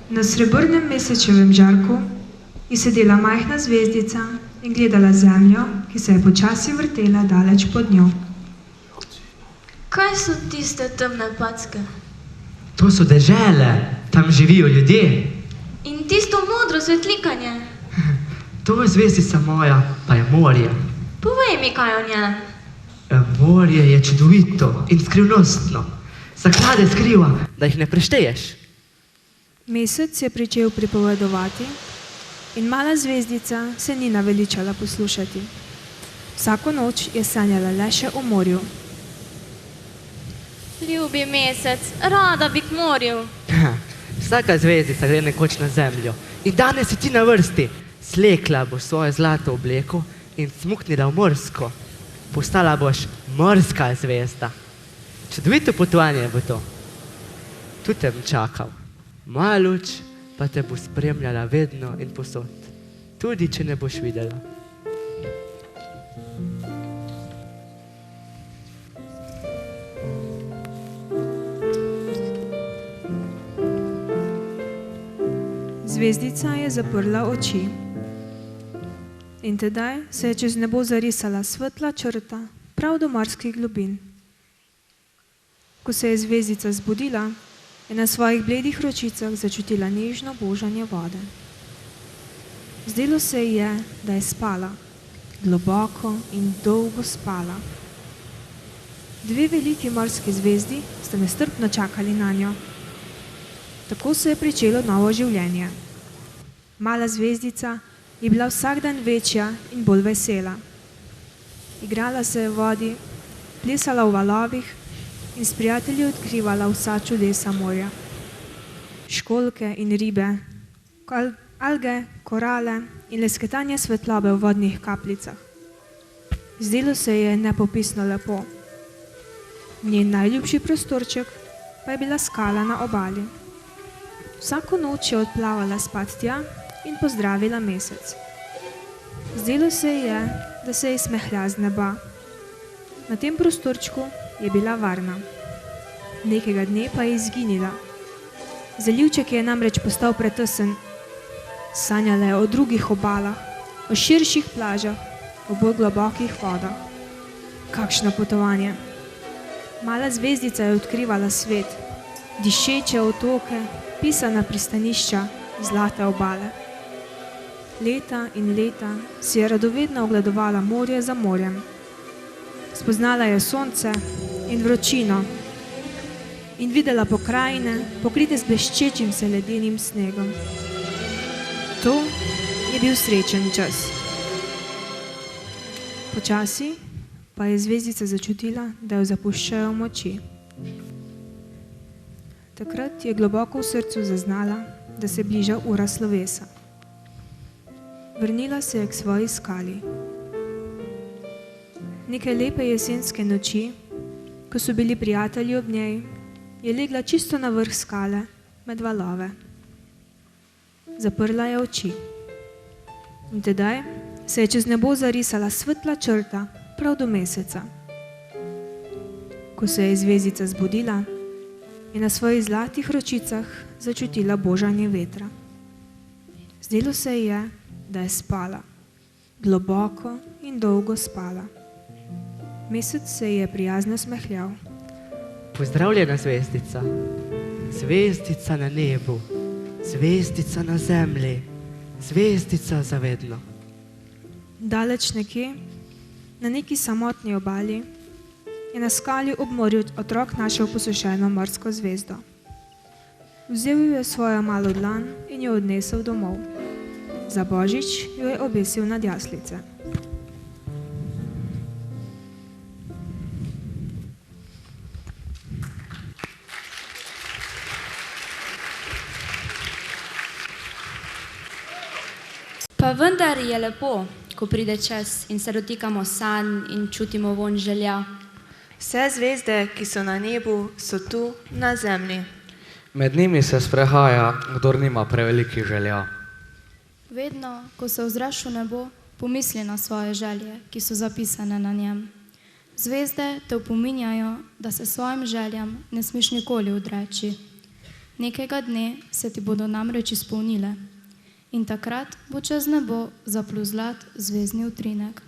Na srebrnem mesečevem žarku je sedela majhna zvezdica in gledala zemljo, ki se je počasi vrtela daleč pod njo. Kaj so tiste temne packe? To so dežele, tam živijo ljudje. In tisto modro svetlikanje? To je zvezdica moja, pa je morje. Povej mi kaj o njem. Morje je čudovito in skrivnostno. Zaklade skriva, da jih ne prešteješ. Mesec je pričel pripovedovati in mala zvezdica se ni naveličala poslušati. Vsako noč je sanjala le še o morju. Ljubi mesec, rada bi k morju. Vsaka zvezdica gre nekoč na zemljo. In danes si ti na vrsti. Slekla boš svojo zlato obleko in smuknila v morsko. Postala boš morska zvezda. Čudovito potovanje bo to. Tu te bom čakal. Moja luč pa te bo spremljala vedno in posod. Tudi, če ne boš videla. Zvezdica je zaprla oči. In tedaj se je čez nebo zarisala svetla črta prav do morskih globin. Ko se je zvezdica zbudila, je na svojih bledih ročicah začutila nežno božanje vode. Zdelo se ji je, da je spala, globoko in dolgo spala. Dve veliki morski zvezdi sta nestrpno čakali na njo. Tako se je pričelo novo življenje. Mala zvezdica je bila vsak dan večja in bolj vesela. Igrala se je v vodi, plesala v valovih in s prijatelji odkrivala vsa čudesa morja. Školjke in ribe, alge, korale in lesketanje svetlobe v vodnih kapljicah. Zdelo se je nepopisno lepo. Njen najljubši prostorček pa je bila skala na obali. Vsako noč je odplavala spat tja in pozdravila mesec. Zdelo se ji je, da se ji smehlja z neba. Na tem prostorčku je bila varna. Nekega dne pa je izginila. Zalivček je namreč postal pretesen. Sanjala je o drugih obalah, o širših plažah, o bolj globokih vodah. Kakšno potovanje! Mala zvezdica je odkrivala svet, dišeče otoke, pisana pristanišča, zlate obale. Leta in leta si je radovedno ogledovala morje za morjem. Spoznala je sonce in vročino in videla pokrajine, pokrite z bleščečim se ledenim snegom. To je bil srečen čas. Počasi pa je zvezdica začutila, da jo zapuščajo moči. Takrat je globoko v srcu zaznala, da se bliža ura slovesa. Vrnila se je k svoji skali. Neke lepe jesenske noči, ko so bili prijatelji ob njej, je legla čisto na vrh skale med valove. Zaprla je oči. In tedaj se je čez nebo zarisala svetla črta prav do meseca. Ko se je zvezdica zbudila, je na svojih zlatih ročicah začutila božanje vetra. Zdelo se ji je, da je spala, globoko in dolgo spala. Mesec se ji je prijazno smehljal. Pozdravljena zvezdica, zvezdica na nebu, zvezdica na zemlji, zvezdica za vedno. Daleč nekje, na neki samotni obali, je na skali ob morju otrok našel posušeno morsko zvezdo. Vzel jo je svojo malo dlan in jo odnesel domov. Za božič jo je obesil nad jaslice. Pa vendar je lepo, ko pride čas in se dotikamo sanj in čutimo vonj želja. Vse zvezde, ki so na nebu, so tu na zemlji. Med njimi se sprehaja, kdor nima prevelikih želja. Vedno, ko se ozreš v nebo, pomisli na svoje želje, ki so zapisane na njem. Zvezde te opominjajo, da se svojim željam ne smeš nikoli odreči. Nekega dne se ti bodo namreč izpolnile in takrat bo čez nebo zaplul zlat zvezdni utrinek.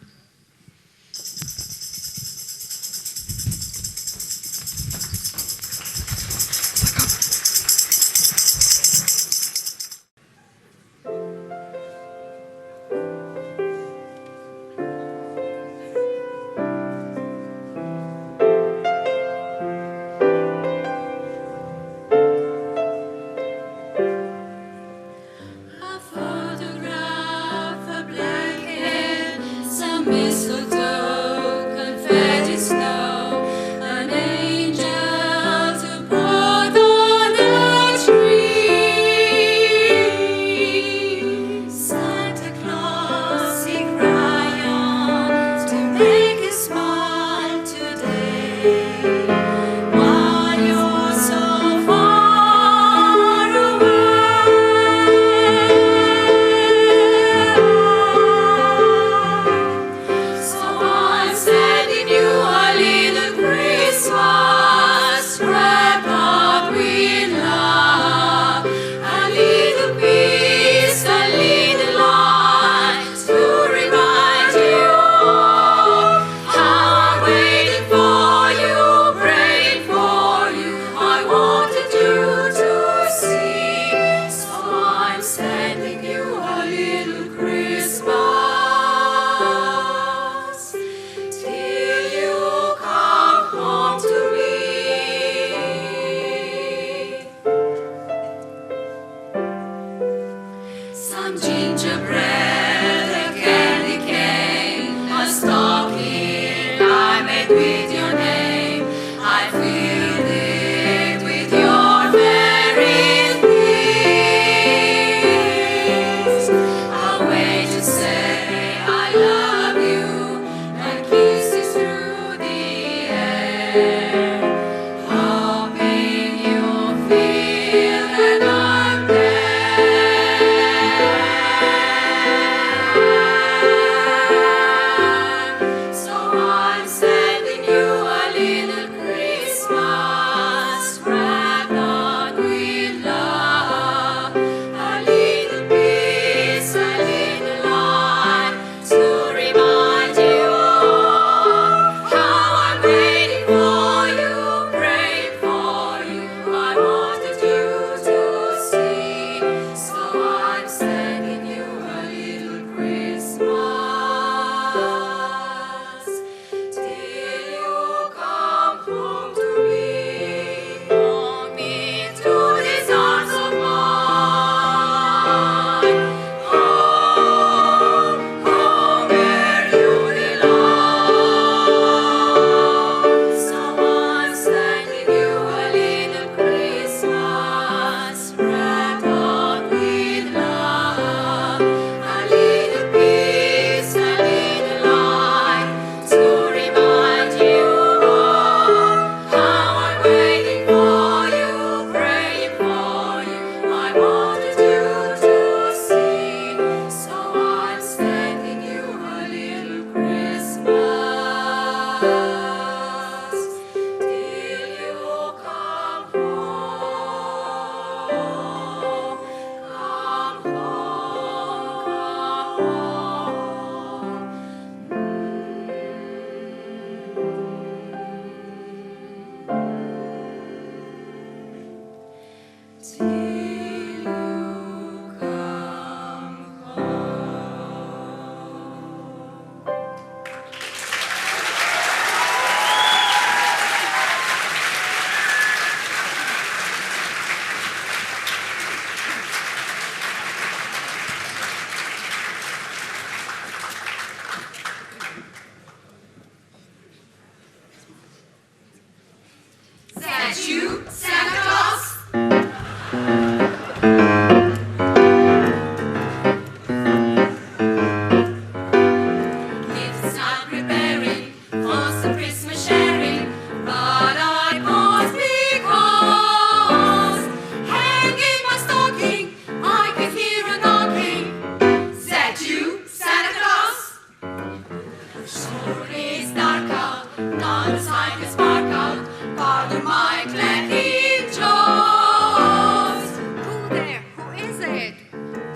my clacking jaws. Who there? Who is it?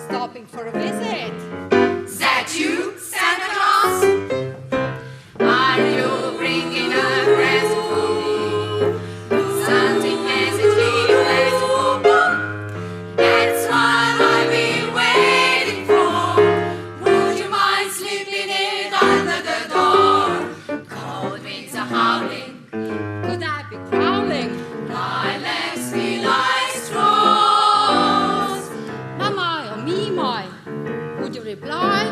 Stopping for a visit? Is that you, Santa Claus? Are you bringing a present for me? Something pleasantly pleasant for me? That's what I've been waiting for. Would you mind slipping it under the door? Cold winds are howling. Could I be crawling? My legs feel like straws. My, oh me, my. Would you reply?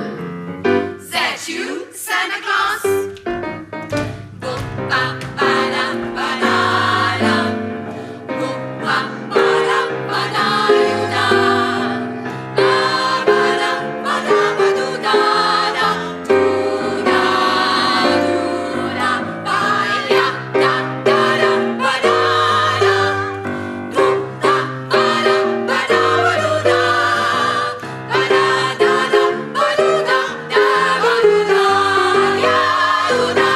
Is that you, Santa Claus? Boop, bop, ba-da, ba-da-da. Boop, bop, ba-da, ba-da-doo-da. Ba-ba-da, ba-da, ba-doo-da-da. Doo-da, doo-da. Ba-ya, da-da-da, ba-da-da. Doo-da, ba-da, ba-da, ba-doo-da. Ba-da-da-da, ba-doo-da, da-ba-doo-da, ya-doo-da.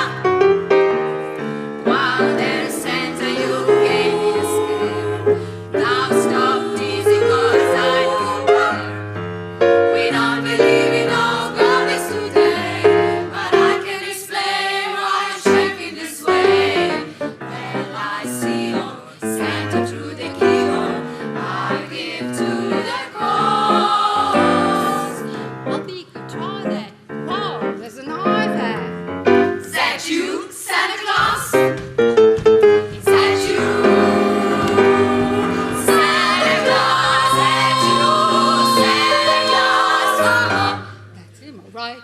Wow, there's Santa, you gave me a scare. Now stop teasing, 'cause I don't care. We don't believe in no goodness today, but I can explain why I'm shaking this way. Well, I see Santa through the keyhole. I give to the cause. I'll be control that. Whoa, there's an eye there. Is that you, Santa Claus? Is that you, Santa Claus? Is that you, Santa Claus? That's him, all right.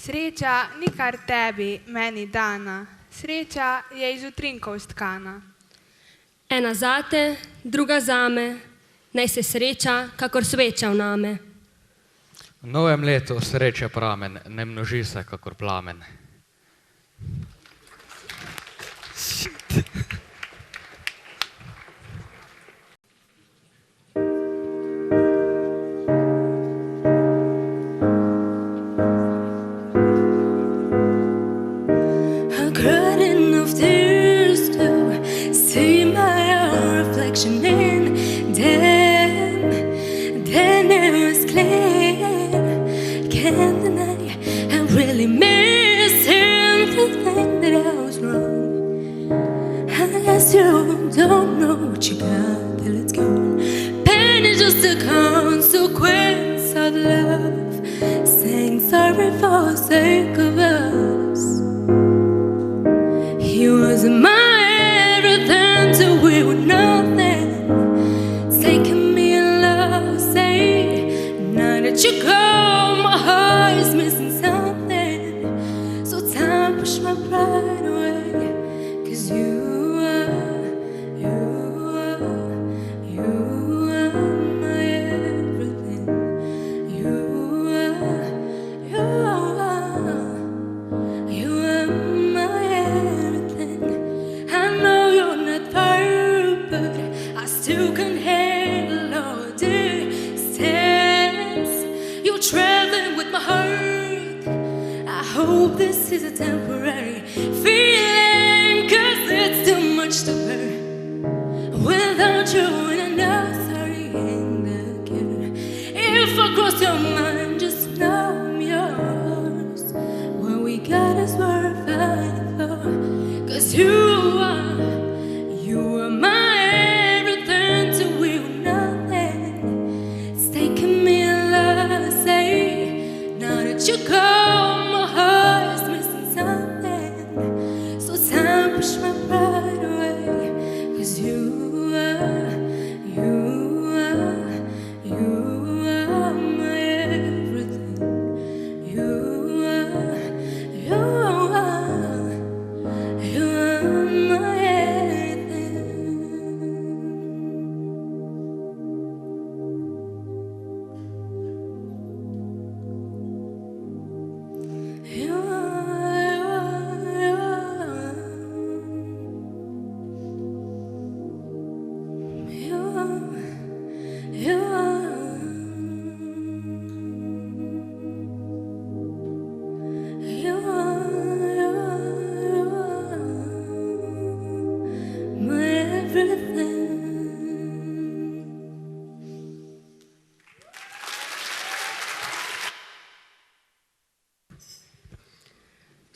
Sreča ni kar tebi, meni dana. Sreča je iz utrinkov stkana. Ena zate, druga zame, naj se sreča, kakor sveča v name. V novem letu sreče pramen, ne množi se kakor plamen. I cried enough tears to see my own reflection in them. Then it was clear, can't deny I really miss him to think that I was wrong. I guess you don't know what you got till it's gone. Pain is just a consequence of love, saying sorry for the sake of us. He was my everything till we were nothing. Taking me in love, say, now that you go, my heart is missing something. So time push my pride away, 'cause you are my everything. You are my everything. I know you're not perfect, but I still can handle all distance. You're traveling with my heart. I hope this is a temporary feeling, 'cause it's too much to bear. Without you and another in the care. If I cross your mind, just know I'm yours. What we got is worth fighting for, 'cause you are my everything till we were nothing. It's taking me a lot to say, now that you go, my heart is missing something. So time push my pride away, 'cause you are my everything.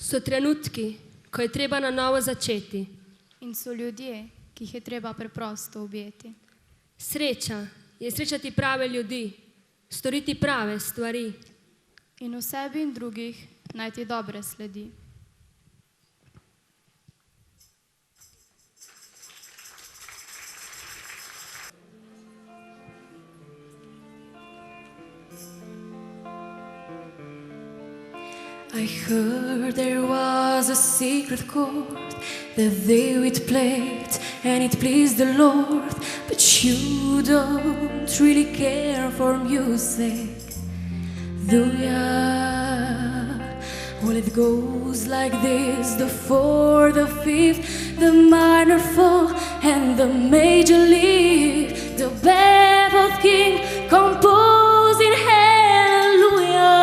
So trenutki, ko je treba na novo začeti. In so ljudje, ki jih je treba preprosto objeti. Sreča je srečati prave ljudi, storiti prave stvari. In v sebi in drugih najti dobre sledi. I heard there was a secret chord that they would play it and it pleased the Lord, but you don't really care for music, do ya? Well, it goes like this: the fourth, the fifth, the minor fall, and the major lead. The baffled king composing hallelujah.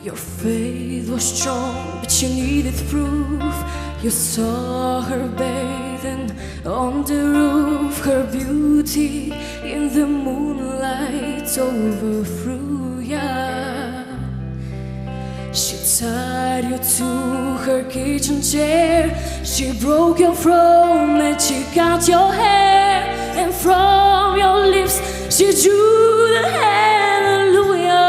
Your faith was strong, but you needed proof. You saw her bathing on the roof, her beauty in the moonlight overthrew ya. She tied you to her kitchen chair, she broke your throne and she cut your hair, and from your lips she drew the hallelujah.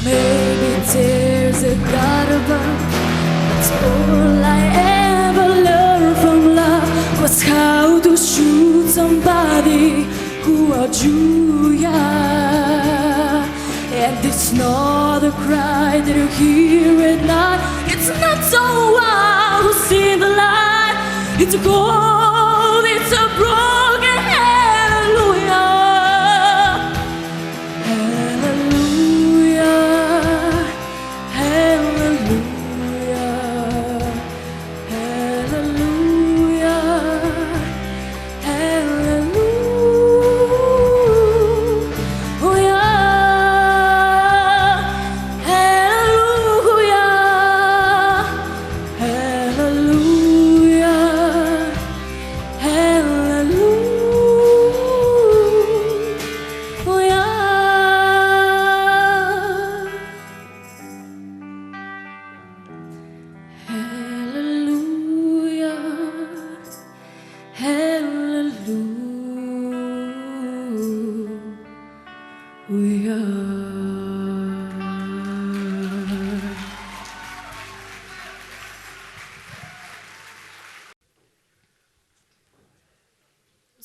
Maybe there's a God above, but all I ever learned from love was how to shoot somebody who outdrew ya. And it's not a cry that you hear at night, it's not someone who's seen the light. It's a cold, it's a broken hallelujah.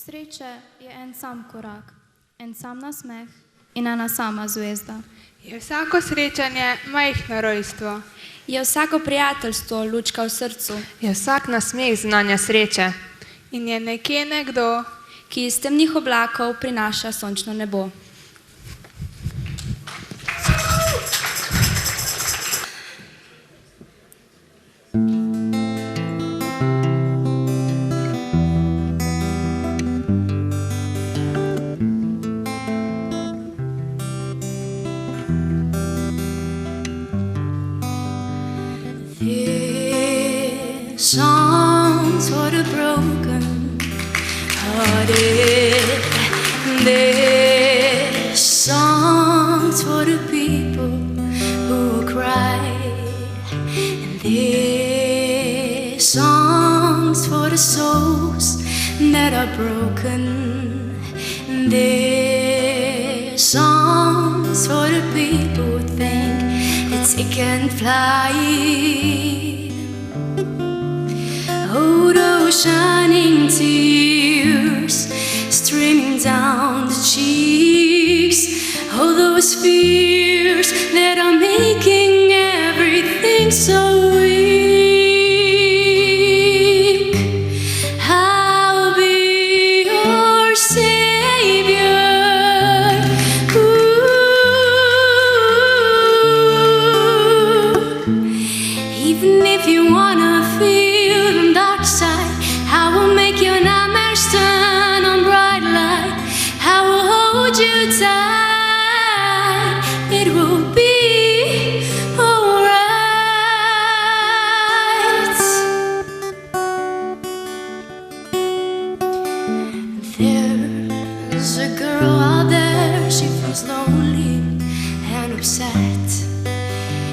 Sreče je en sam korak, en sam nasmeh in ena sama zvezda. Je vsako srečanje majhno rojstvo. Je vsako prijateljstvo lučka v srcu. Je vsak nasmeh znanja sreče. In je nekje nekdo, ki iz temnih oblakov prinaša sončno nebo. Songs for the broken hearted. There's songs for the people who cry. And there's songs for the souls that are broken. There's songs for the people who think that they can fly. so shining tears streaming down the cheeks. All those fears that are making everything so weak. I'll be your savior. Even if you wanna feel the dark side, I will make your nightmares turn on bright light. I will hold you tight. It will be alright. There's a girl out there, she feels lonely and upset.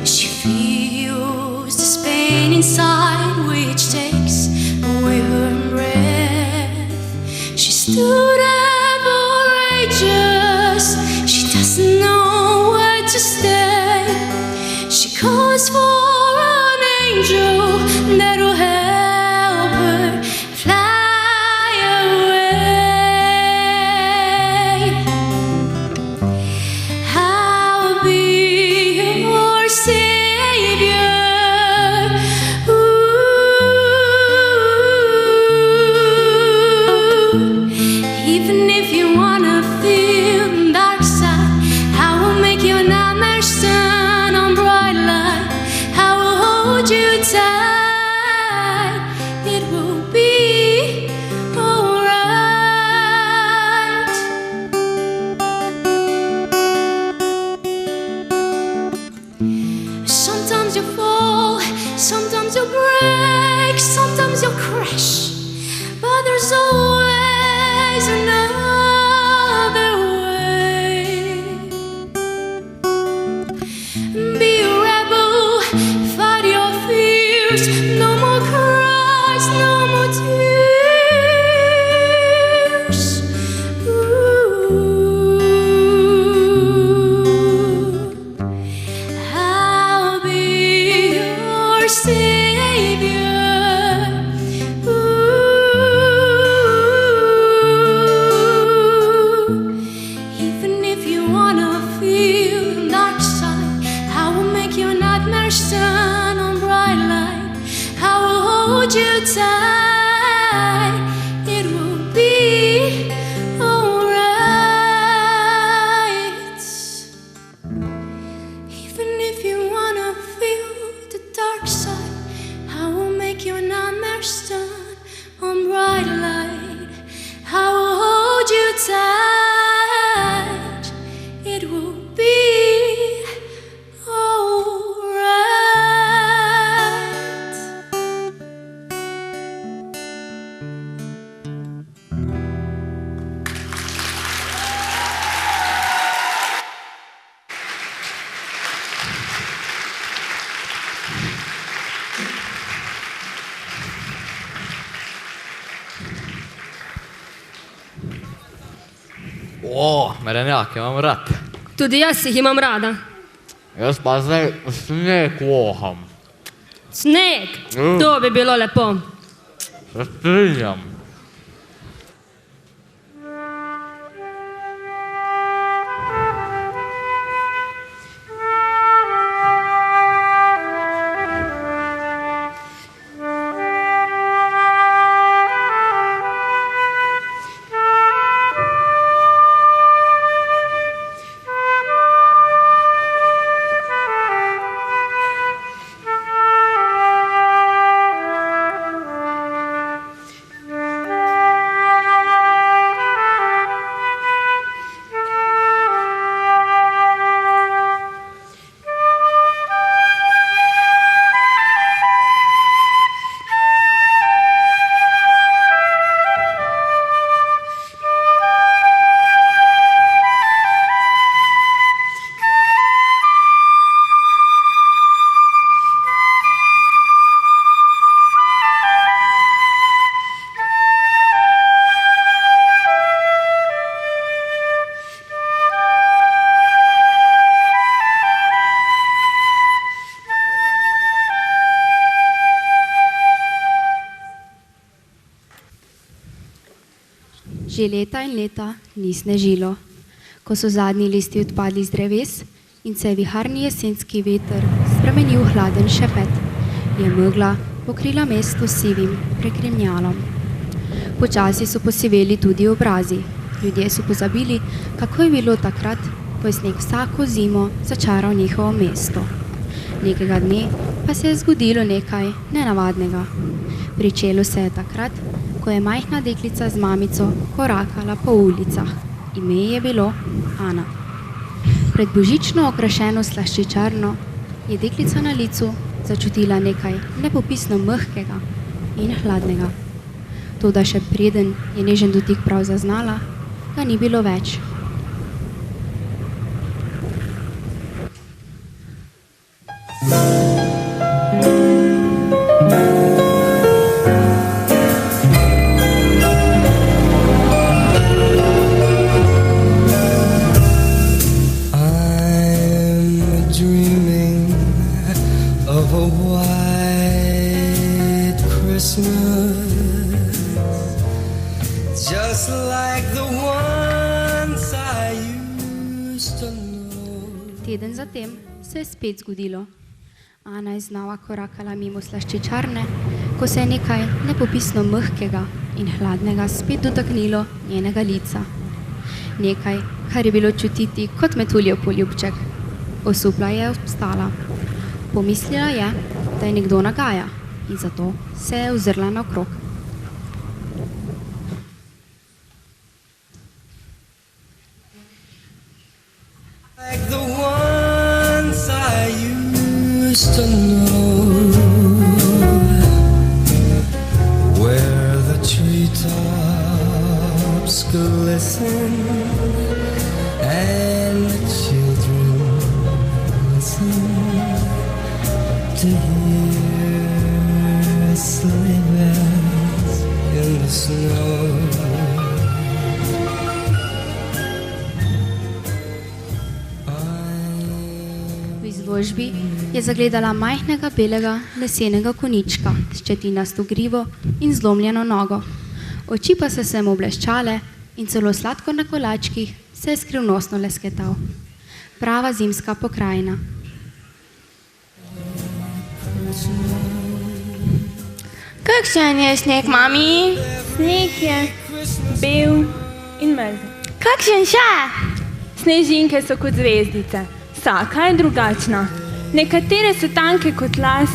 She feels this pain inside which takes away her breath. She stood up outrageous, she doesn't know where to stay. She calls for an angel that will help her fly away. I'll be your savior. Even if you wanna feel the dark side, I will make your nightmares turn on bright light. I will hold you tight. It will be alright. Sometimes you fall, sometimes you break, sometimes you crash, but there's always another way. Be a rebel, fight your fears. No more cries, no more tears. I'll be your savior. Even if you wanna feel the dark side, I will make your nightmares turn on bright light. I will hold you tight. It will be alright. Even if you wanna feel the dark side, I will make your nightmares turn on bright light. I will hold you tight. It will be alright. O, merenjak, imam rad. Tudi jaz jih imam rada. Jaz pa zdaj sneg voham. Sneg, to bi bilo lepo. Se strinjam. Že leta in leta ni snežilo. Ko so zadnji listi odpadli z dreves in se je viharni jesenski veter spremenil v hladen šepet, je megla pokrila mesto s sivim prekrimnjalom. Počasi so posiveli tudi obrazi. Ljudje so pozabili, kako je bilo takrat, ko je sneg vsako zimo začaral njihovo mesto. Nekega dne pa se je zgodilo nekaj nenavadnega. Pričelo se je takrat, ko je majhna deklica z mamico korakala po ulicah. Ime je bilo Ana. Pred božično okrašeno slaščičarno je deklica na licu začutila nekaj nepopisno mehkega in hladnega. Toda še preden je nežen dotik prav zaznala, ga ni bilo več. Teden zatem se je spet zgodilo. Ana je znova korakala mimo slaščičarne, ko se je nekaj nepopisno mehkega in hladnega spet dotaknilo njenega lica. Nekaj, kar je bilo čutiti kot metuljev poljubček. Osupla je obstala. Pomislila je, da je nekdo nagaja in zato se je ozrla naokrog. Like the ones I used to know, where the treetops glisten and the children listen to hear sleigh bells in the snow. V izložbi je zagledala majhnega belega lesenega konjička s četinasto grivo in zlomljeno nogo. Oči pa so se mu bleščale in celo sladkor na kolačkih se je skrivnostno lesketal. Prava zimska pokrajina. Kakšen je sneg, mami? Sneg je bel in mrzl. Kakšen še? Snežinke so kot zvezdice, vsaka je drugačna. Nekatere so tanke kot las,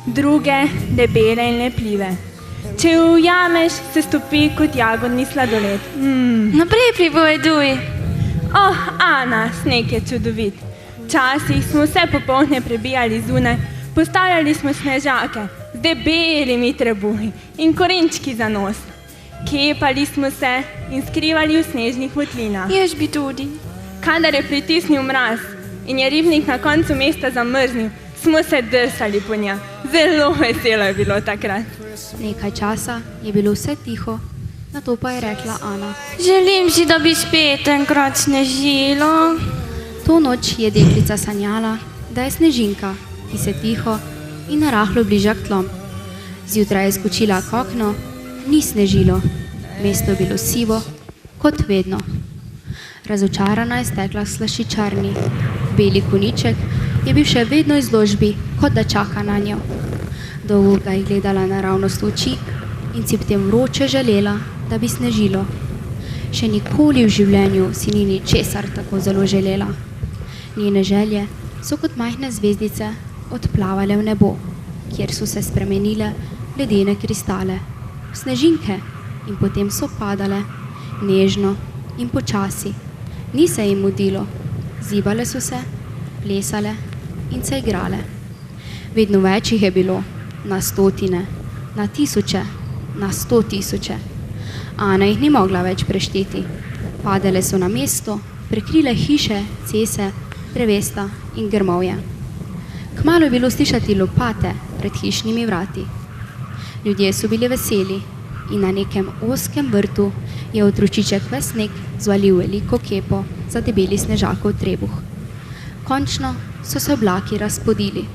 druge debele in lepljive. Če jo ujameš, se stopi kot jagodni sladoled. Naprej pripoveduj. Oh, Ana, sneg je čudovit. Včasih smo vse popoldne prebijali zunaj, postavljali smo snežake z debelimi trebuhi in korenčki za nos. Kepali smo se in skrivali v snežnih votlinah. Jaz bi tudi. Kadar je pritisnil mraz in je ribnik na koncu mesta zamrznil, smo se drsali po njem. Zelo veselo je bilo takrat. Nekaj časa je bilo vse tiho, nato pa je rekla Ana. Želim si, da bi spet enkrat snežilo. To noč je deklica sanjala, da je snežinka, ki se tiho in narahlo bliža k tlom. Zjutraj je skočila k oknu, ni snežilo. Mesto je bilo sivo, kot vedno. Razočarana je stekla k slaščičarni. Beli konjiček je bil še vedno v izložbi, kot da čaka na njo. Dolgo ga je gledala naravnost v oči in si potem vroče želela, da bi snežilo. Še nikoli v življenju si ni ničesar tako zelo želela. Njene želje so kot majhne zvezdice odplavale v nebo, kjer so se spremenile ledene kristale, v snežinke in potem so padale, nežno in počasi. Ni se jim mudilo, zibale so se, plesale in se igrale. Vedno več jih je bilo, na stotine, na tisoče, na 100 000. Ana jih ni mogla več prešteti. Padale so na mesto, prekrile hiše, cese, drevesa in grmovje. Kmalu je bilo slišati lopate pred hišnimi vrati. Ljudje so bili veseli in na nekem ozkem vrtu je otročiček ves sneg zvalil veliko kepo za debeli snežakov trebuh. Končno so se oblaki razpodili.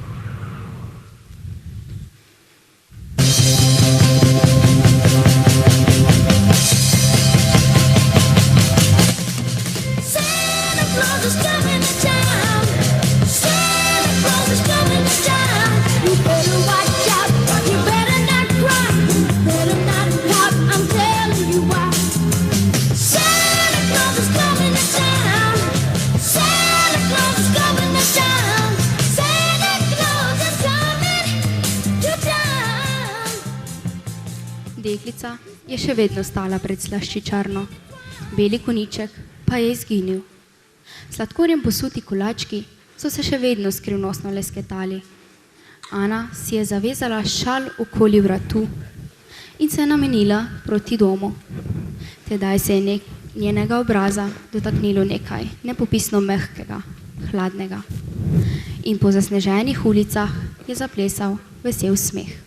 mačkica je še vedno stala pred slaščičarno. Beli konjiček pa je izginil. Sladkorjem posuti kolački so se še vedno skrivnostno lesketali. Ana si je zavezala šal okoli vratu in se je namenila proti domu. Tedaj se je njenega obraza dotaknilo nekaj nepopisno mehkega, hladnega. In po zasneženih ulicah je zaplesal vesel smeh.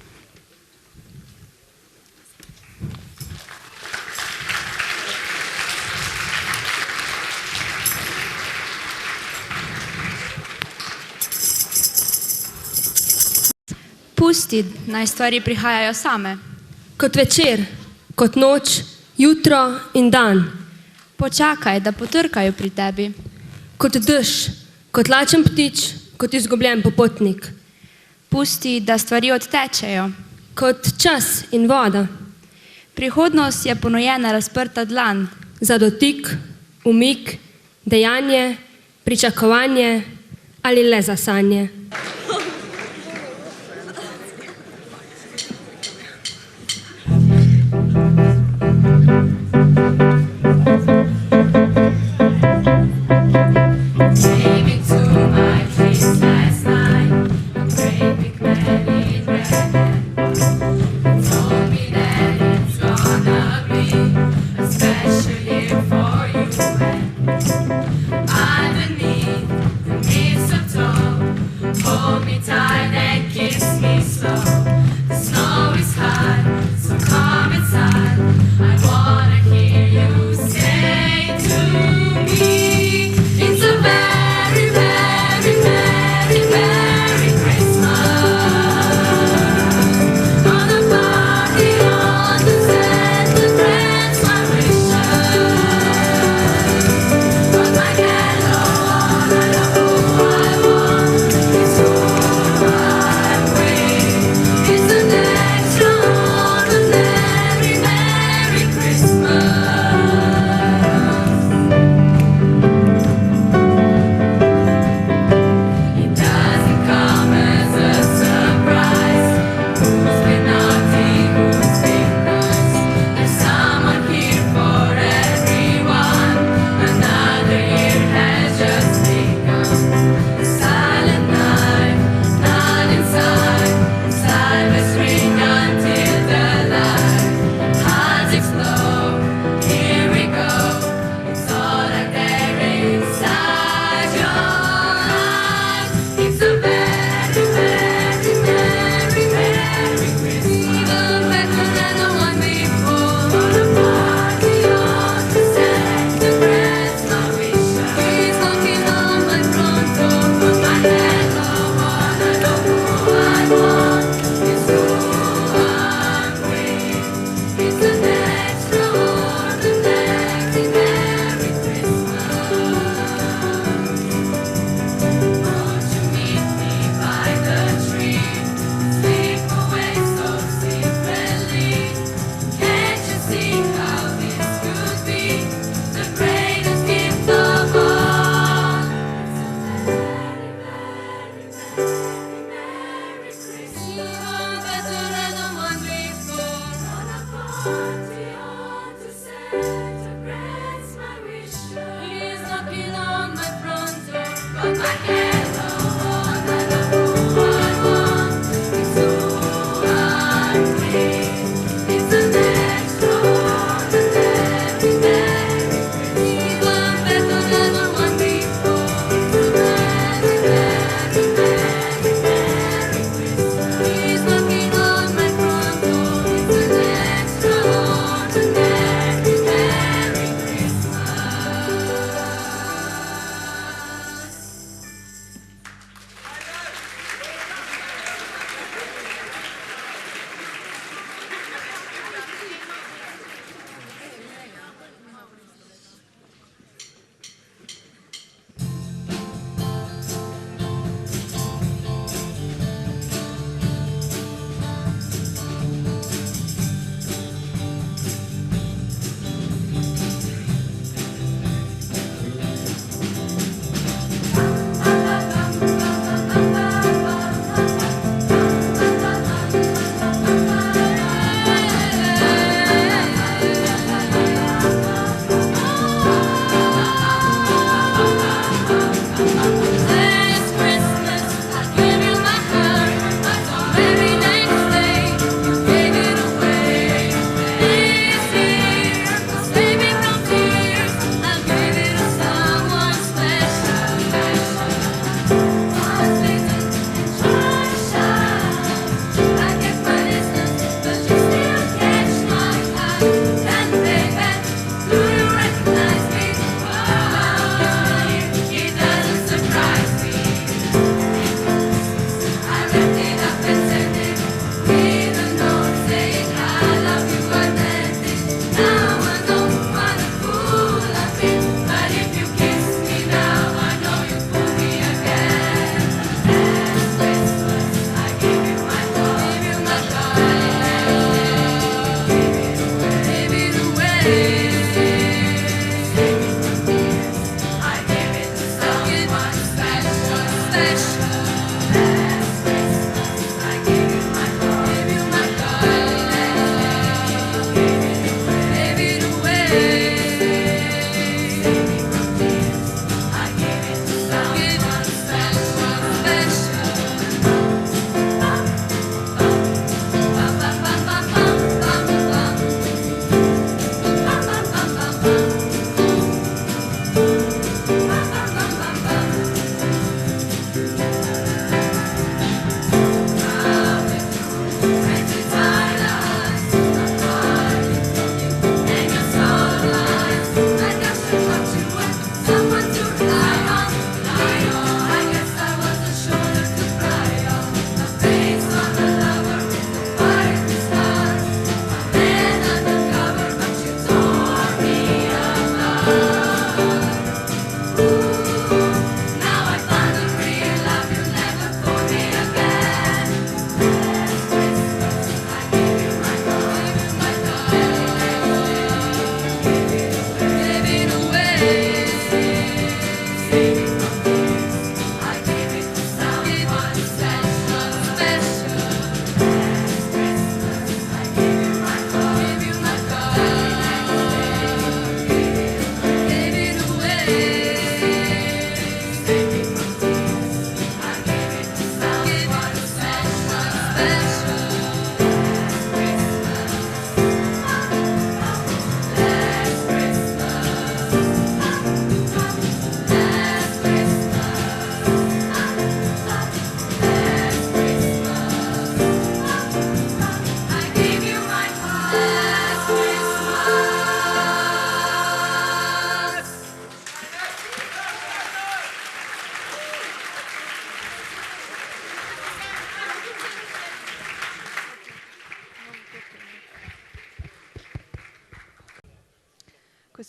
Pusti, naj stvari prihajajo same. Kot večer, kot noč, jutro in dan. Počakaj, da potrkajo pri tebi. Kot dež, kot lačen ptič, kot izgubljen popotnik. Pusti, da stvari odtečejo. Kot čas in voda. Prihodnost je ponujena razprta dlan. Za dotik, umik, dejanje, pričakovanje ali le za sanje.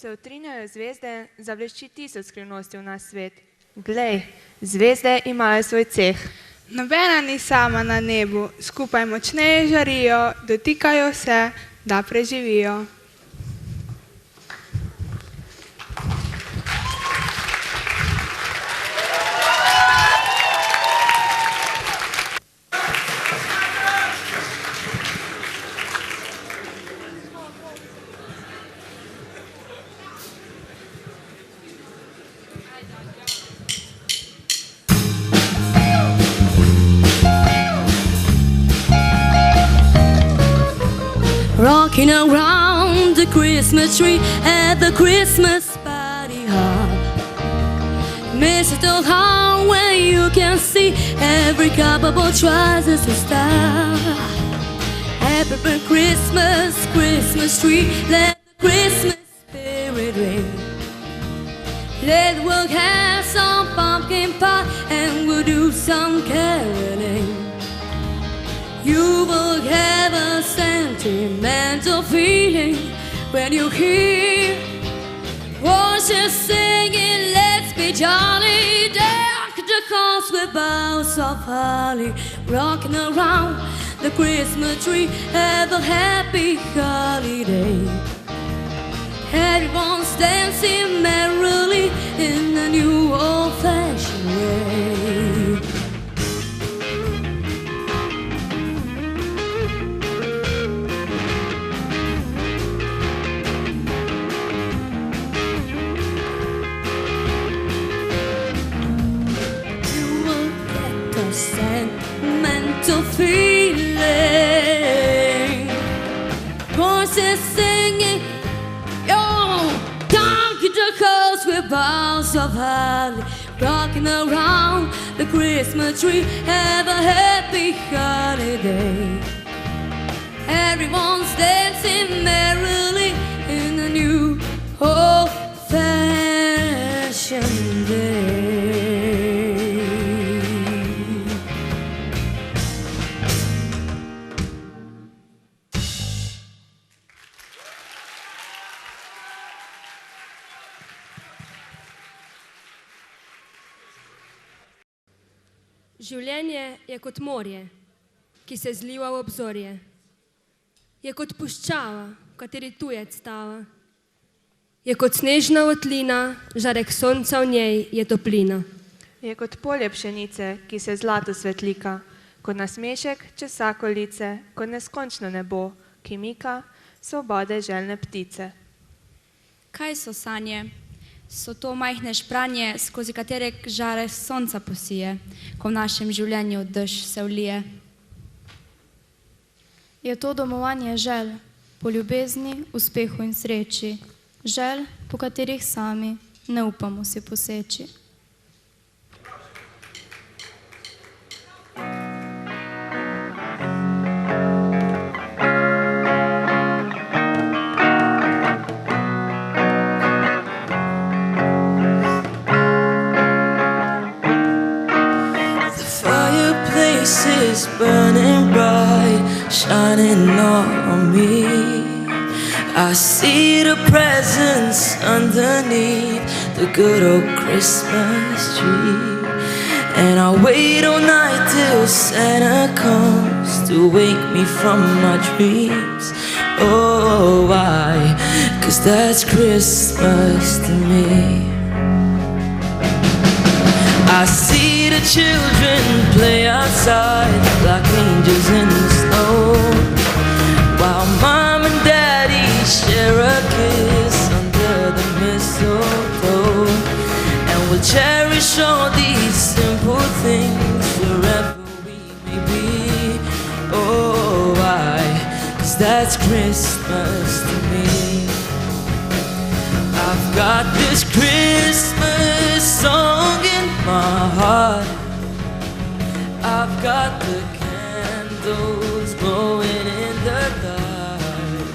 se utrinjajo zvezde, zablešči tisoč skrivnosti v naš svet. Glej, zvezde imajo svoj ceh. Nobena ni sama na nebu, skupaj močneje žarijo, dotikajo se, da preživijo. Rocking around the Christmas tree at the Christmas party hop. Mistletoe hung where you can see every couple tries as a star. Happy Christmas, Christmas tree, let the Christmas spirit ring. Let the world have some pumpkin pie and we'll do some caroling. You will have a sentimental feeling when you hear voices singing, let's be jolly. Deck the halls with boughs of holly, rocking around the Christmas tree. Have a happy holiday. Everyone's dancing merrily in a new old-fashioned way. Sentimental feeling, voices singing, yo, down the coast with boughs of holly, rocking around the Christmas tree. Have a happy holiday. Everyone's dancing merrily in a new old-fashioned day. Življenje je kot morje, ki se zliva v obzorje. Je kot puščava, v kateri tujec tava. Je kot snežna votlina, žarek sonca v njej je toplina. Je kot polje pšenice, ki se zlato svetlika, kot nasmešek čez vsako lice, kot neskončno nebo, ki mika svobode željne ptice. Kaj so sanje? So to majhne špranje, skozi katere žare sonca posije, ko v našem življenju dež se vlije. Je to domovanje želj, po ljubezni, uspehu in sreči, želj, po katerih sami ne upamo si poseči. Is burning bright, shining on me. I see the presents underneath the good old Christmas tree. And I wait all night till Santa comes to wake me from my dreams. Oh, why? 'Cause that's Christmas to me. I see the children play outside like angels in the snow, while Mom and Daddy share a kiss under the mistletoe. And we'll cherish all these simple things wherever we may be. Oh, why? 'Cause that's Christmas to me. I've got this Christmas song in my heart. I've got the candles glowing in the dark.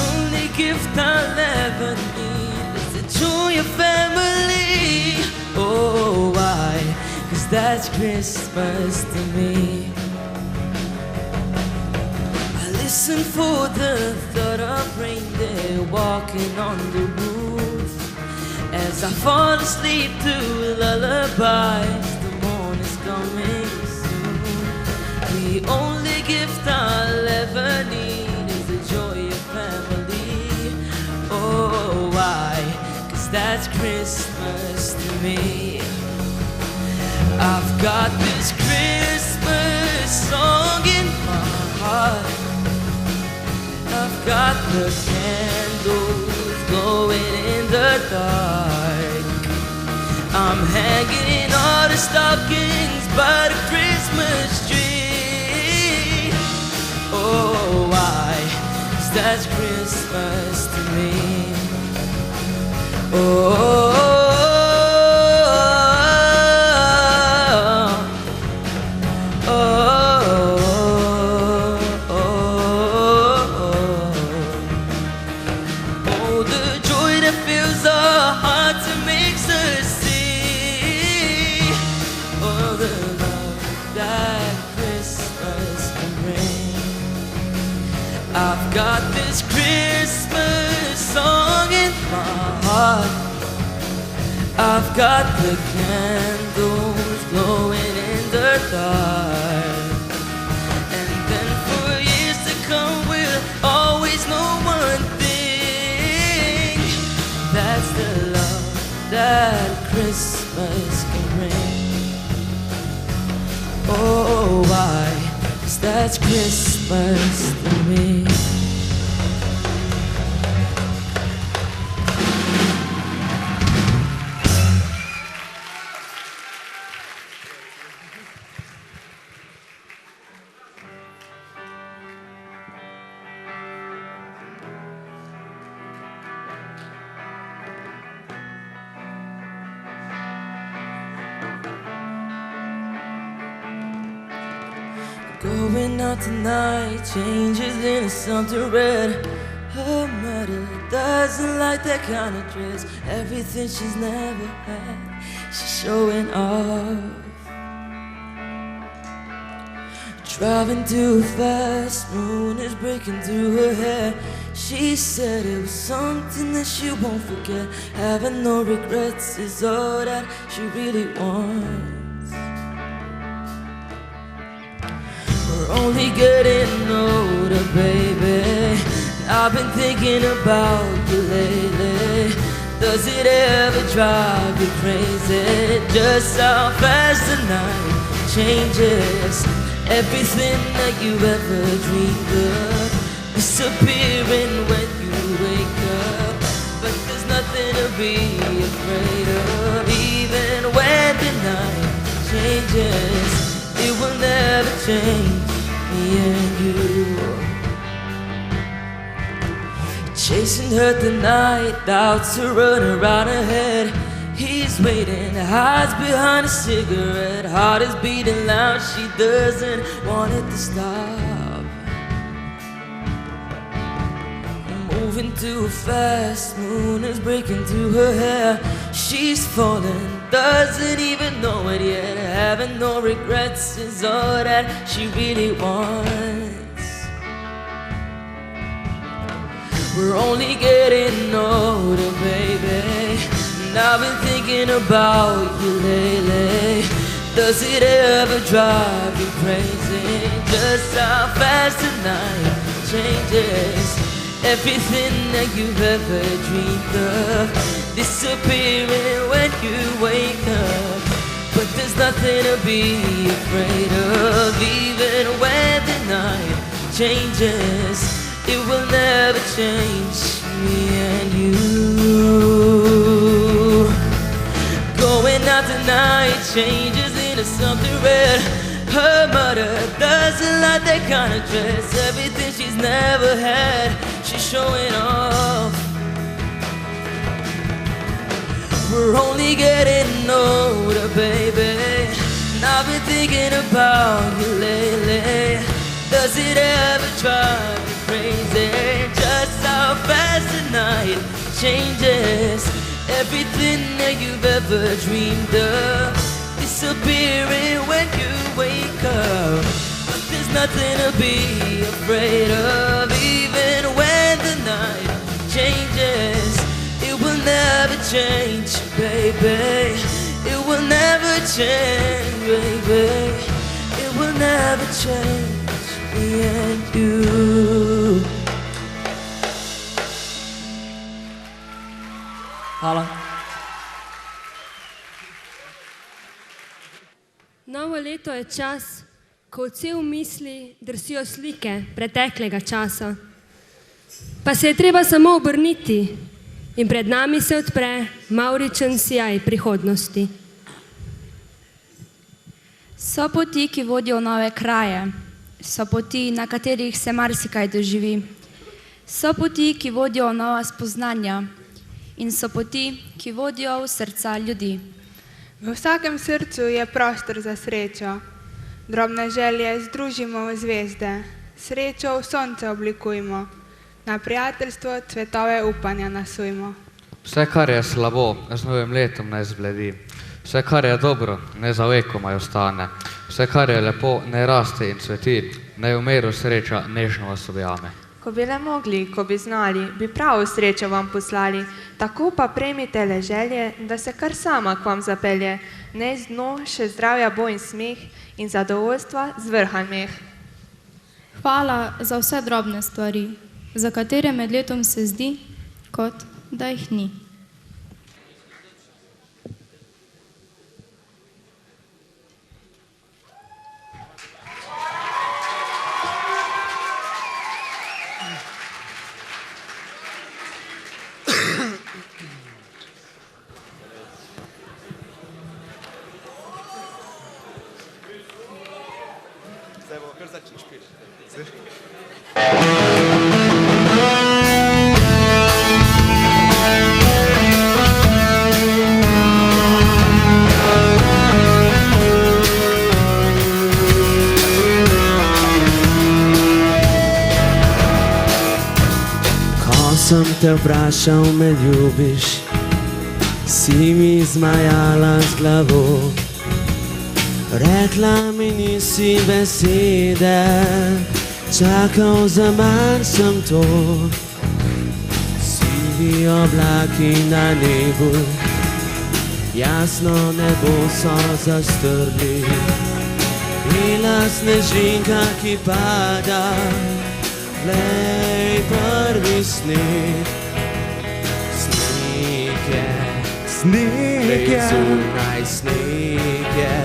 Only gift I'll ever need is to join your family. Oh, why? 'Cause that's Christmas to me. I listen for the thought of reindeer walking on the roof. As I fall asleep to lullabies, the morn is coming soon. The only gift I'll ever need is the joy of family. Oh, why? 'Cause that's Christmas to me. I've got this Christmas song in my heart. I've got the candles glowing in the dark. I'm hanging all the stockings by the Christmas tree. Oh, why? 'Cause that's Christmas to me. Oh, I've got this Christmas song in my heart. I've got the candles glowing in the dark. And then for years to come we'll always know one thing. That's the love that Christmas can bring. Oh, why? 'Cause that's Christmas to me. Going out tonight, changes into something red. Her mother doesn't like that kind of dress. Everything she's never had, she's showing off. Driving too fast, moon is breaking through her hair. She said it was something that she won't forget. Having no regrets is all that she really wants. We're only getting older, baby. I've been thinking about you lately. Does it ever drive you crazy? Just how fast the night changes. Everything that you ever dreamed of disappearing when you wake up. But there's nothing to be afraid of. Even when the night changes, it will never change me and you. Chasing her tonight, doubts are running around her head. He's waiting, hides behind a cigarette. Heart is beating loud, she doesn't want it to stop. Moving too fast, moon is breaking through her hair. She's falling, doesn't even know it yet. Having no regrets is all that she really wants. We're only getting older, baby. And I've been thinking about you lately. Does it ever drive you crazy? Just how fast the night changes. Everything that you've ever dreamed of disappearing when you wake up. But there's nothing to be afraid of. Even when the night changes, it will never change me and you. Going out tonight changes into something red. Her mother doesn't like that kind of dress. Everything she's never had, she's showing off. We're only getting older, baby. And I've been thinking about you lately. Does it ever drive you crazy? Just how fast the night changes. Everything that you've ever dreamed of disappearing when you wake up. But there's nothing to be afraid of. Even when the night changes. It will never change, baby. It will never change, baby. It will never change me and you. Hvala. Novo leto je čas, ko v cel misli drsijo slike preteklega časa. Pa se je treba samo obrniti in pred nami se odpre mavričen sijaj prihodnosti. So poti, ki vodijo v nove kraje, so poti, na katerih se marsikaj doživi. So poti, ki vodijo v nova spoznanja in so poti, ki vodijo v srca ljudi. V vsakem srcu je prostor za srečo. Drobne želje združimo v zvezde, srečo v sonce oblikujmo, na prijateljstvo cvetove upanja nasujmo. Vse, kar je slabo, z novim letom naj zbledi. Vse, kar je dobro, ne za vekomaj ostane. Vse, kar je lepo, ne raste in cveti, naj v miru sreča nežno vas objame. Ko bi le mogli, ko bi znali, bi pravo srečo vam poslali, tako pa prejmite le želje, da se kar sama k vam zapelje, ne z dno še zdravja bo in smeh in zadovoljstva zvrhan meh. Hvala za vse drobne stvari, za katere med letom se zdi, kot da jih ni. Zdaj bomo kar začeli špiti. Ko sem te vprašal, me ljubiš, si mi zmajala z glavo. Rekla mi nisi besede, čakal zaman sem to. Sivi oblaki na nebu, jasno nebo so zastrli. Bila snežinka, ki pada, glej prvi sneg. Sneg je, glej zunaj sneg je.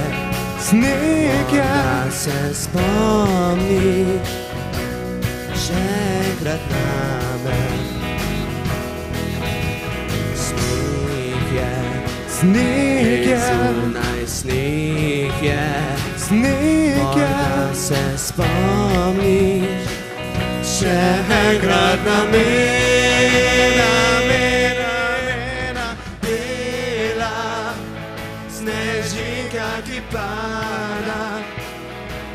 Sneg je, da se spomni še enkrat name. Sneg je, zunaj sneg je, da se spomniš še enkrat name. Snežinka, ki pada,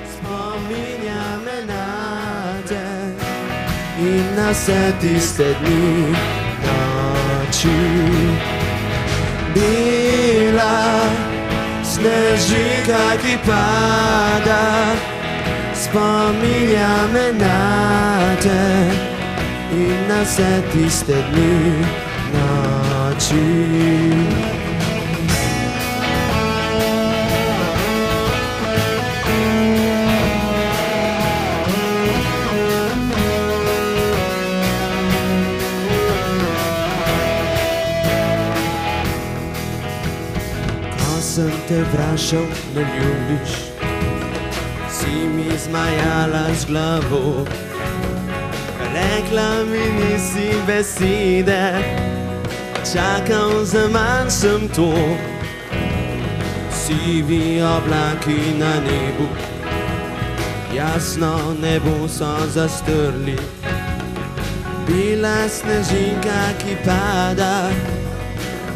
spominja me na te in na vse tiste dni, noči. Bila snežinka, ki pada, spominja me na te in na vse tiste dni, noči. Sem te vprašal, me ljubiš, si mi zmajala z glavo. Rekla mi nisi besede, čakal zaman sem to. Sivi oblaki na nebu, jasno nebo so zastrli. Bila snežinka, ki pada,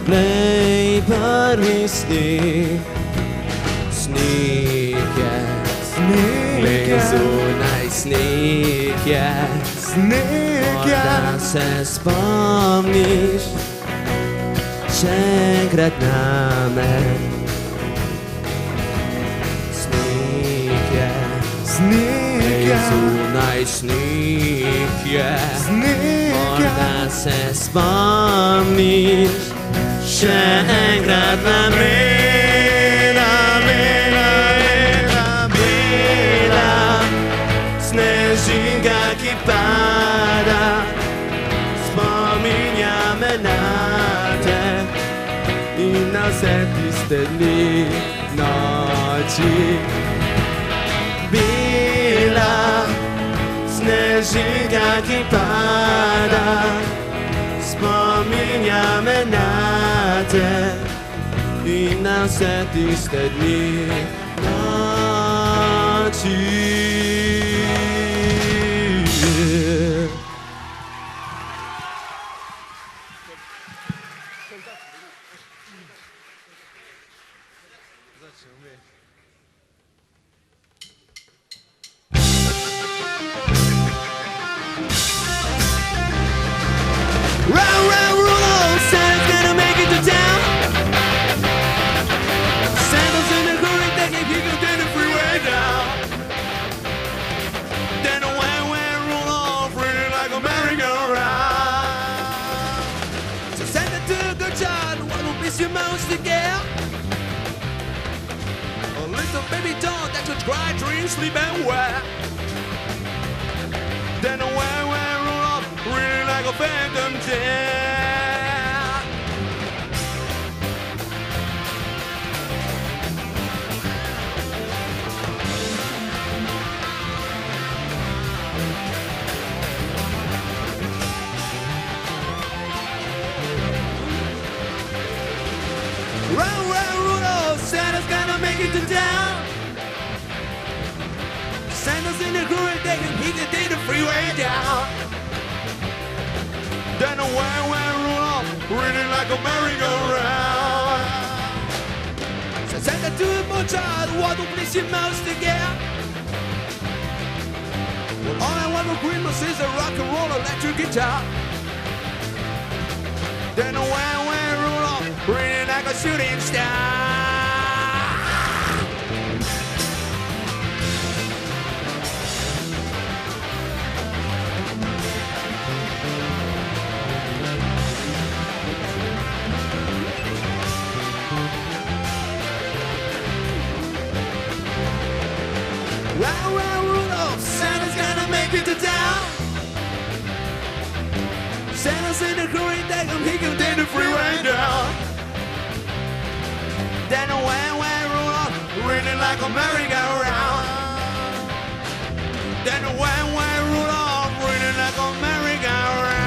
glej prvi sneg. Sneg je, glej zunaj sneg je, da se spomniš še enkrat name. Sneg je, glej Zunaj snik je, morda se spomniš, še enkrat namena, bela snežinka, ki pada, spominja me na te in na vse tiste dni, noči. Bela snežinka, ki pada, spominja me na te in na vse tiste dni, noči. Round, round, Rudolph, Santa's gonna make it to town. Santa's in the hurry, thinking he can turn the freeway down. Then away went Rudolph, really like a merry-go-round. So Santa took a child, what will miss you most again? A little baby doll that could cry, dream, sleep, and wear. Then away went Rudolph, really like a phantom dead. Round, round, Rudolph, Santa's gonna make it to town. Santa's in the hurry, he can take the freeway down. Then away went Rudolph, really like a merry-go-round. So Santa took my child, what will please you most again? Well, all I want for Christmas is a rock and roll electric guitar. Then away went Rudolph, really like a shooting star. Round, round, Rudolph, Santa's gonna make it to town. Santa's in the hurry, he can take the freeway down. Then away went Rudolph, really like a merry-go-round. Then away went Rudolph, really like a merry-go-round.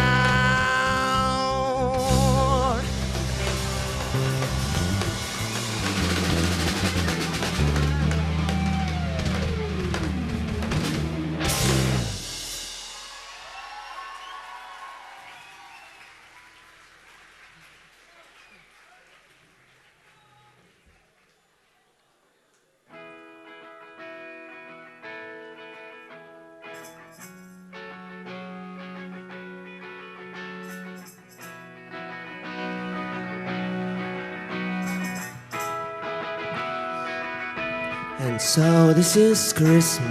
And so this is Christmas,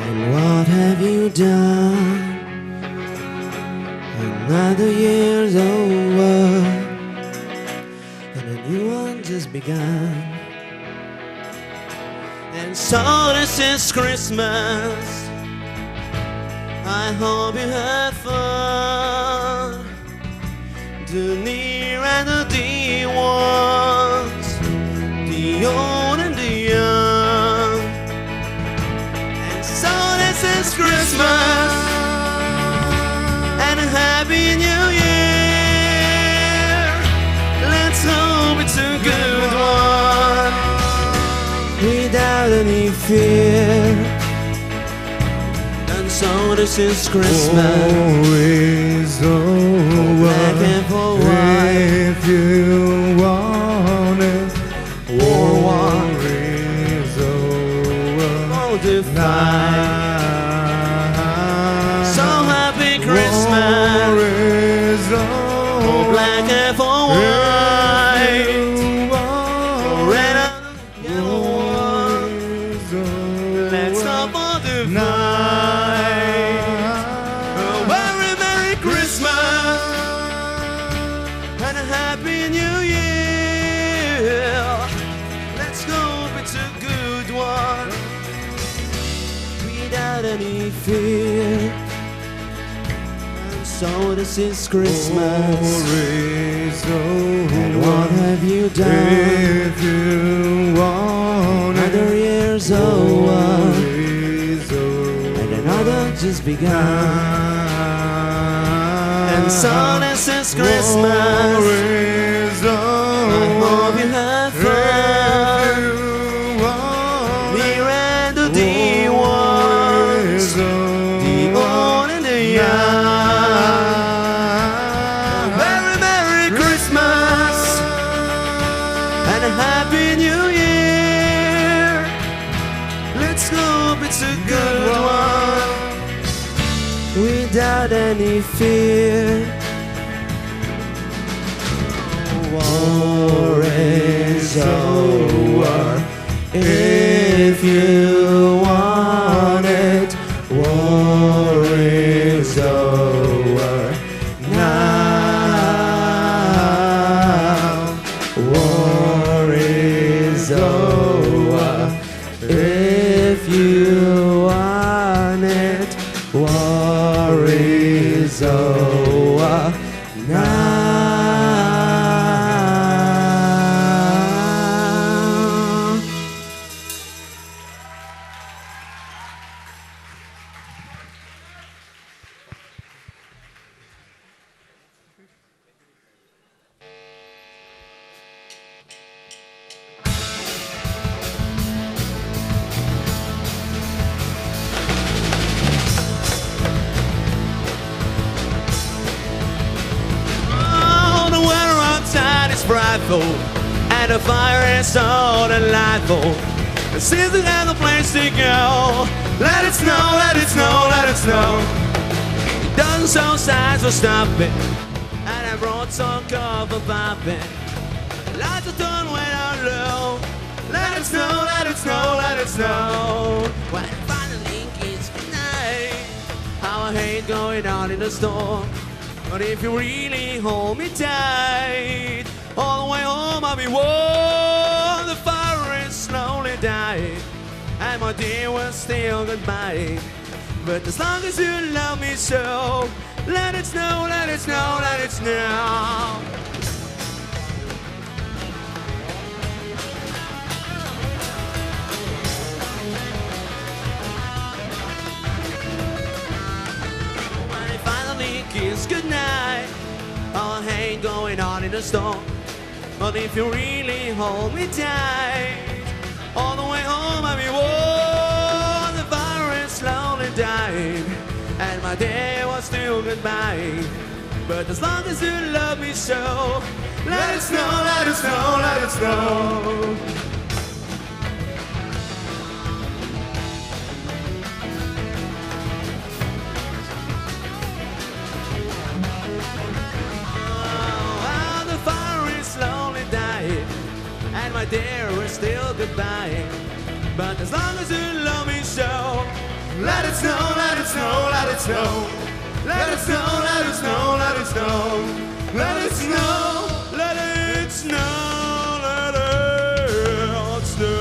and what have you done? Another year's over, and a new one just begun. And so this is Christmas, I hope you had fun. The near and the dear ones, the old and the young. And so this is Christmas, and a happy new year. Let's hope it's a good one, without any fear. And so this is Christmas, war is over, black and for white. If you want it, war is over. Oh, the fight. So happy Christmas, War is for over, black and for white, for red and yellow one. Let's a happy new year. Let's hope it's a good one, without any fear. And so this is Christmas. And what have you done? If you want another year's over, and another just begun. And so this is Christmas. I hope you have fun. Near and the dear ones, the old and the young. Very Merry Christmas and a Happy New Year. Let's hope it's a good one, without any fear. War is over if you want it. War is over now. War is over if you want it. War is over now. And the fire is so delightful. The season has a place to go. Let it snow, let it snow, let it snow. It doesn't show signs of stopping, and I brought some cover popping. Lights are turned way down low. Let it snow, let it snow, let it snow. When it finally gets night, how I hate going out in the storm. But if you really hold me tight, all the way home I'll be warm. The fire is slowly dying, and my dear was still goodbye. But as long as you love me so, let it snow, let it snow, let it snow. When I finally kiss goodnight, oh, I hate going out in the storm. But if you really hold me tight, all the way home I'll be warm. The fire is slowly dying, and my day was still goodbye. But as long as you love me so, let it snow, let it snow, let it snow. And my dear is still goodbye. But as long as you love me so, let it snow, let it snow, let it snow. Let it snow, let it snow, let it snow. Let it snow, let it snow, let it snow.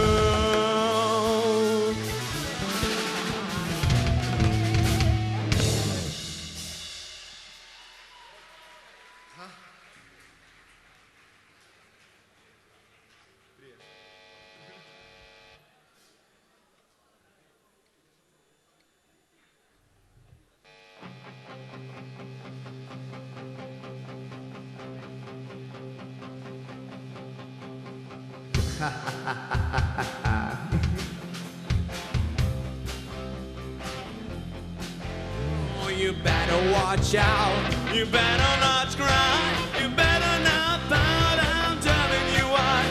Oh, you better watch out. You better not cry. You better not pout. I'm telling you why.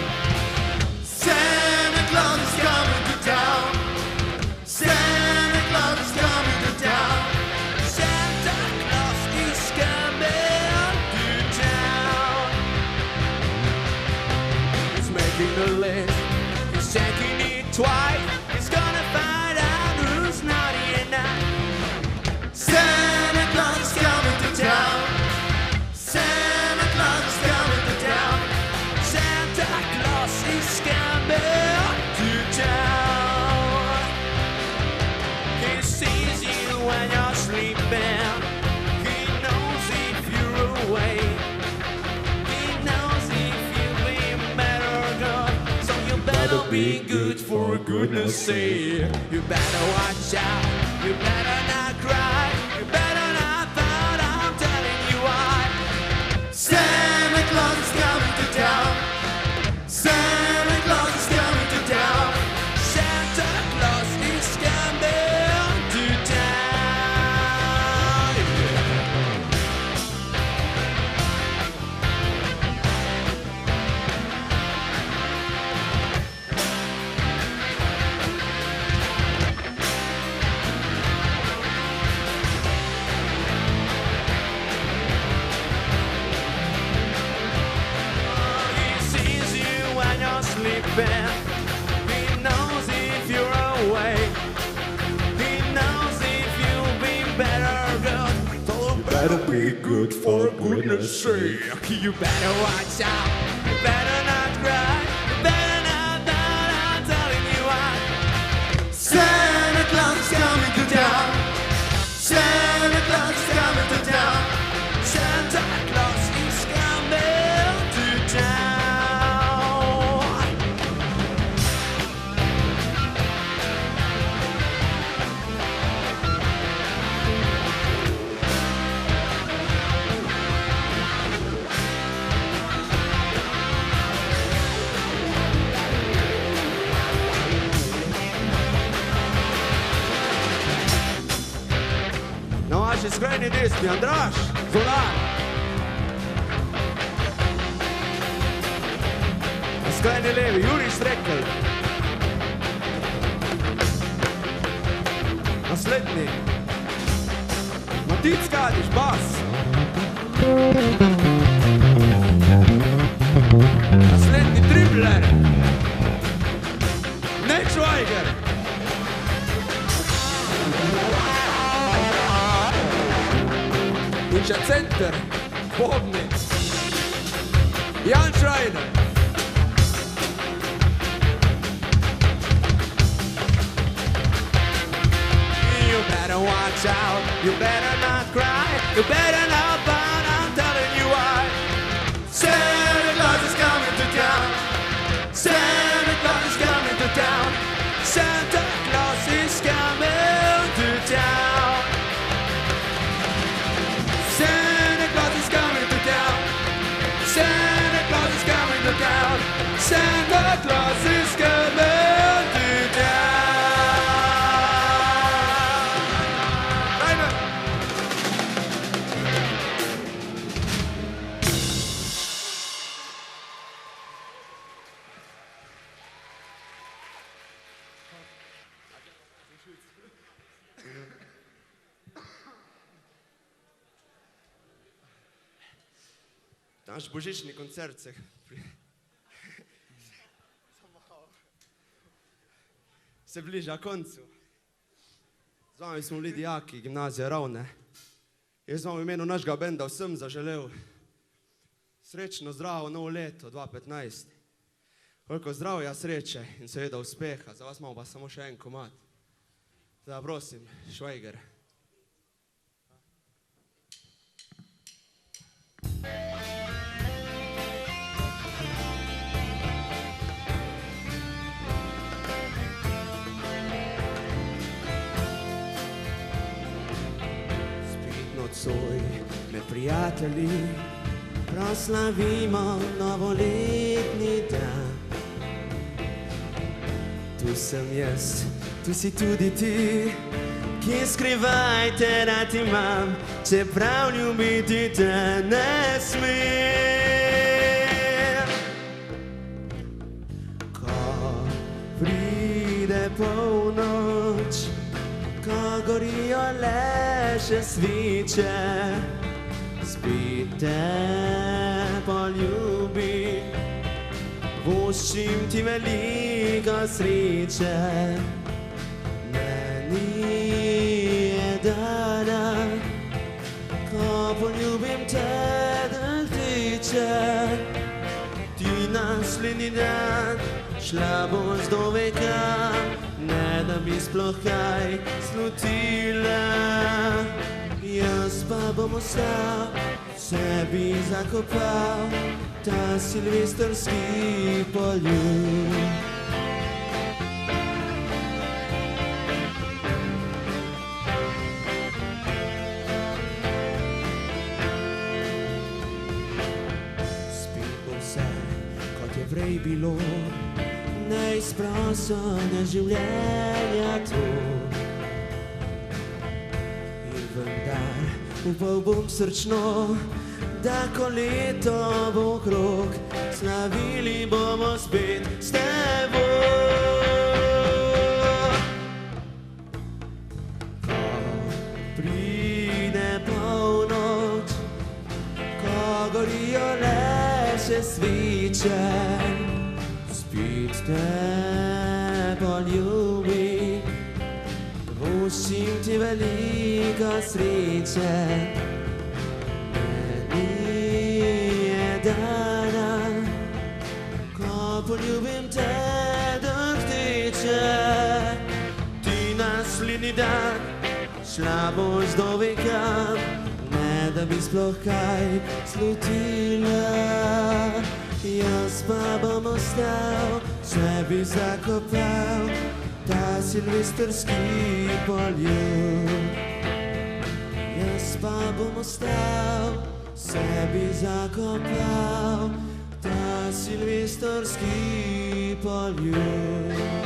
Santa Claus is coming to town. Santa Claus is coming to town. Santa Claus is coming to town. He's making the list. He's checking it twice. He's gonna find out who's naughty and nice. Santa Claus is coming to town. Santa Claus is coming to better be good for goodness sake. You better watch out, you better not cry, you better not pout, I'm telling you why. Santa Claus is coming to town. Santa Claus is coming to town. Santa Claus is coming to town. He sees you when you're sleeping. He knows if you're awake. He knows if you've been better good. So you better be good for goodness sake. You better watch out. You better not cry. You better not pout, I'm telling you why. Santa Claus is coming to town. Santa Claus is coming to town. Santa Claus is coming to town. No vaši skrajni desni, Andraž, Zolar. Na skrajni levi, Juri Štrekelj. Naslednji, Matic Kadiš, bas. Naslednji, dribler. Ned Schweiger. In še center, Bobni, Jan Schreiner. You better watch out, you better not cry, you better not pout, I'm telling you why. Santa Claus is coming to town. Santa Claus is coming to town. Santa Claus is coming to town. Santa Claus is coming to town. Santa Claus is coming to town. Santa Claus is coming to town. Raymond. Naš božični koncert se bliža koncu. Z vami smo bili dijaki gimnazije Ravne. Jaz vam v imenu našega benda vsem zaželel srečno, zdravo novo leto 2015. Koliko zdravja, sreče in seveda uspeha. Za vas imamo pa samo še en komad. Da prosim, Schweiger. Nocoj med prijatelji proslavimo novoletni dan. Tu sem jaz, tu si tudi ti, ki skrivajte rad imam, čeprav ljubiti te ne smem. Ko pride polnoč, ko gorijo le še sviče, spite poljubi, voščim ti veliko sreče. Meni je dana, ko poljubim te del tiče. Ti naslednji dan šla boš do veka, ne da bi sploh kaj slutila. Jaz pa bom ostal, sebi zakopal ta silvestrski poljub. vrej bilo neizprosene življenja to. In vendar upal bom srčno, da ko leto bo okrog, slavili bomo spet s teboj. Ko pride polnoč, ko gorijo le še sviče, spet te poljubi, voščim ti veliko sreče. Dana, ko poljubim te, dan teče, ti naslednji dan šla boš do veka, ne da bi sploh kaj slutila. Jaz pa bom ostal, se bi zakopal ta silvestrski poljub. Jaz pa bom ostal, se bi zakopal ta silvestrski poljub.